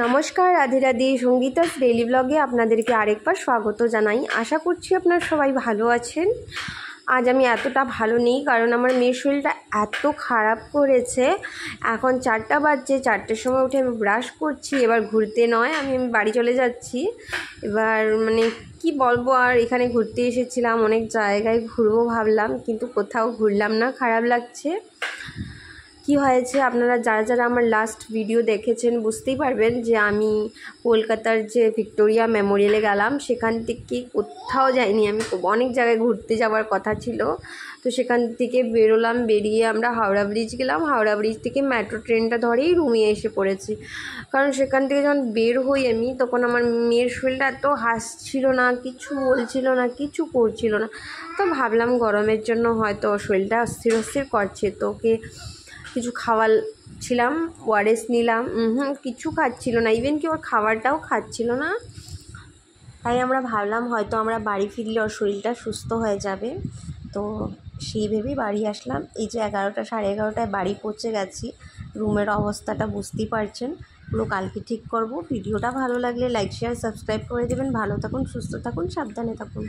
নমস্কার, রাধে রাধে। সঙ্গীতাস ডেইলি ব্লগে আপনাদেরকে আরেকবার স্বাগত জানাই। আশা করছি আপনারা সবাই ভালো আছেন। আজ আমি এতটা ভালো নেই কারণ আমার মেয়ের শরীরটা এত খারাপ করেছে। এখন 4টা বাজছে, 4টের সময় উঠে আমি ব্রাশ করছি। এবার ঘুরতে নয়, আমি বাড়ি চলে যাচ্ছি। এবার কি বলবো, আর এখানে ঘুরতে এসেছিলাম, অনেক জায়গায় ঘুরবো ভাবলাম, কিন্তু কোথাও ঘুরলাম না, খারাপ লাগছে। কি হয়েছে, আপনারা যারা যারা আমার লাস্ট ভিডিও দেখেছেন বুঝতেই পারবেন যে আমি কলকাতার যে ভিক্টোরিয়া মেমোরিয়ালে গেলাম, সেখান থেকে কোথাও যাইনি। আমি অনেক জায়গায় ঘুরতে যাওয়ার কথা ছিল, তো সেখান থেকে বেরোলাম। বেরিয়ে আমরা হাওড়া ব্রিজ গেলাম। হাওড়া ব্রিজ থেকে মেট্রো ট্রেনটা ধরেই রুমে এসে পড়েছি। কারণ সেখান থেকে যখন বের হই আমি, তখন আমার মেয়ের শরীরটা এত হাসছিল না, কিছু বলছিল না, কিছু করছিল না। তো ভাবলাম গরমের জন্য হয়তো শরীরটা অস্থির অস্থির করছে, তো ওকে কিছু খাওয়াচ্ছিলাম, ওআরএস নিলাম, কিছু খাচ্ছিল না, ইভেন কি ওর খাবারটাও খাচ্ছিল না। তাই আমরা ভাবলাম হয়তো আমরা বাড়ি ফিরলে ওর শরীরটা সুস্থ হয়ে যাবে। তো সেই ভেবেই বাড়ি আসলাম। এই যে 11টা, 11:30টায় বাড়ি পৌঁছে গেছি। রুমের অবস্থাটা বুঝতেই পারছেন। পুরো কালকে ঠিক করব। ভিডিওটা ভালো লাগলে লাইক, শেয়ার, সাবস্ক্রাইব করে দেবেন। ভালো থাকুন, সুস্থ থাকুন, সাবধানে থাকুন।